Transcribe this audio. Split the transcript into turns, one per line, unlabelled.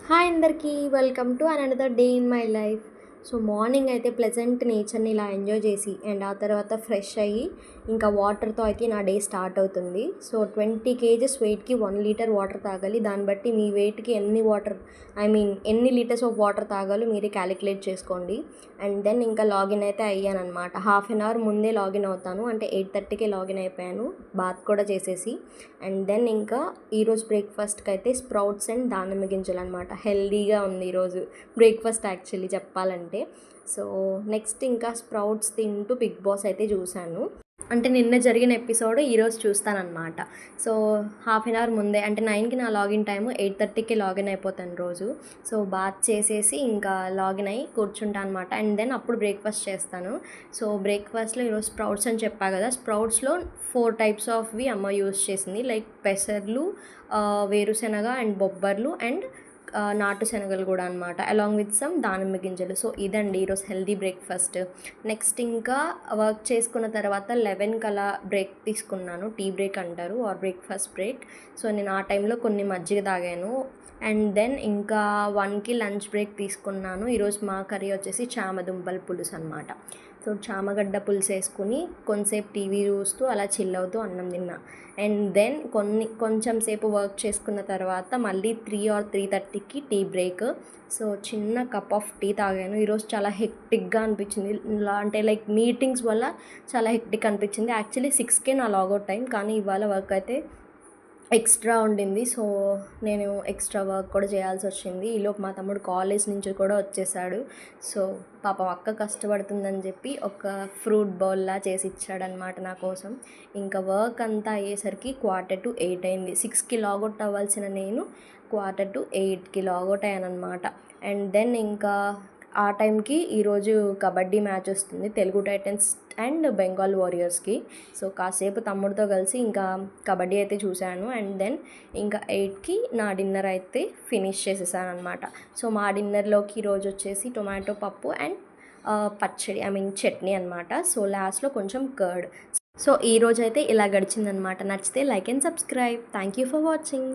Hi అందరికీ welcome to another day in my life. So morning అయితే pleasant నేచర్ని ఇలా ఎంజాయ్ చేసి అండ్ ఆ తర్వాత ఫ్రెష్ అయ్యి ఇంకా వాటర్తో అయితే నా డే స్టార్ట్ అవుతుంది. సో 20 kgs వెయిట్కి 1 లీటర్ వాటర్ తాగాలి. దాన్ని బట్టి మీ వెయిట్కి ఎన్ని లీటర్స్ ఆఫ్ వాటర్ తాగాలో మీరే క్యాలిక్యులేట్ చేసుకోండి. అండ్ దెన్ ఇంకా లాగిన్ అయితే అయ్యాను అనమాట. హాఫ్ అన్ అవర్ ముందే లాగిన్ అవుతాను, అంటే 8:30కే లాగిన్ అయిపోయాను, బాత్ కూడా చేసేసి. అండ్ దెన్ ఇంకా ఈరోజు బ్రేక్ఫాస్ట్కి అయితే స్ప్రౌట్స్ అండ్ దానిమ్మ గింజలు అనమాట. హెల్దీగా ఉంది ఈరోజు బ్రేక్ఫాస్ట్ యాక్చువల్లీ చెప్పాలంటే. సో నెక్స్ట్ ఇంకా స్ప్రౌట్స్ తింటూ బిగ్ బాస్ అయితే చూశాను. అంటే నిన్న జరిగిన ఎపిసోడ్ ఈరోజు చూస్తానన్నమాట. సో హాఫ్ అన్ అవర్ ముందే, అంటే 9కి నా లాగిన్ టైము, 8:30కి లాగిన్ అయిపోతాను రోజు. సో బాత్ చేసేసి ఇంకా లాగిన్ అయ్యి కూర్చుంటాను అనమాట. అండ్ దెన్ అప్పుడు బ్రేక్ఫాస్ట్ చేస్తాను. సో బ్రేక్ఫాస్ట్లో ఈరోజు స్ప్రౌట్స్ అని చెప్పా కదా, స్ప్రౌట్స్లో 4 టైప్స్ ఆఫ్వి అమ్మ యూస్ చేసింది. లైక్ పెసర్లు, వేరుశెనగ అండ్ బొబ్బర్లు అండ్ నాటు శనగలు కూడా అనమాట, అలాంగ్ విత్ సమ్ దానిమ్మ గింజలు. సో ఇదండి ఈరోజు హెల్దీ బ్రేక్ఫాస్ట్. నెక్స్ట్ ఇంకా వర్క్ చేసుకున్న తర్వాత 11కి అలా బ్రేక్ తీసుకున్నాను. టీ బ్రేక్ అంటారు ఆర్ బ్రేక్ఫాస్ట్ బ్రేక్. సో నేను ఆ టైంలో కొన్ని మజ్జిగ తాగాను. అండ్ దెన్ ఇంకా 1కి లంచ్ బ్రేక్ తీసుకున్నాను. ఈరోజు మా కర్రీ వచ్చేసి చామదుంపల పులుసు అనమాట. సో చామగడ్డ పులుసు వేసుకుని కొంతసేపు టీవీ చూస్తూ అలా చిల్ అవుతూ అన్నం తిన్నా. అండ్ దెన్ కొంచెం సేపు వర్క్ చేసుకున్న తర్వాత మళ్ళీ 3 or 3:30కి టీ బ్రేక్. సో చిన్న కప్ ఆఫ్ టీ తాగాను. ఈరోజు చాలా హెక్టిక్గా అనిపించింది. అంటే లైక్ మీటింగ్స్ వల్ల చాలా హెక్టిక్ అనిపించింది. యాక్చువల్లీ 6కే నా లాగౌట్ టైం, కానీ ఇవాళ వర్క్ అయితే ఎక్స్ట్రా ఉండింది. సో నేను ఎక్స్ట్రా వర్క్ కూడా చేయాల్సి వచ్చింది. ఈలోపు మా తమ్ముడు కాలేజ్ నుంచి కూడా వచ్చేసాడు. సో పాపం అక్క కష్టపడుతుందని చెప్పి ఒక ఫ్రూట్ బౌల్లా చేసి ఇచ్చాడనమాట నా కోసం. ఇంకా వర్క్ అంతా అయ్యేసరికి 7:45 అయింది. 6కి లాగౌట్ అవ్వాల్సిన నేను 7:45కి లాగౌట్ అయ్యాను అనమాట. అండ్ దెన్ ఇంకా ఆ టైంకి ఈరోజు కబడ్డీ మ్యాచ్ వస్తుంది, తెలుగు టైటన్స్ అండ్ బెంగాల్ వారియర్స్కి. సో కాసేపు తమ్ముడితో కలిసి ఇంకా కబడ్డీ అయితే చూశాను. అండ్ దెన్ ఇంకా 8కి నా డిన్నర్ అయితే ఫినిష్ చేసేసాను అనమాట. సో మా డిన్నర్లోకి ఈరోజు వచ్చేసి టొమాటో పప్పు అండ్ పచ్చడి, చట్నీ అనమాట. సో లాస్ట్లో కొంచెం కర్డ్. సో ఈరోజు అయితే ఇలా గడిచిందనమాట. నచ్చితే like and subscribe. Thank you for watching.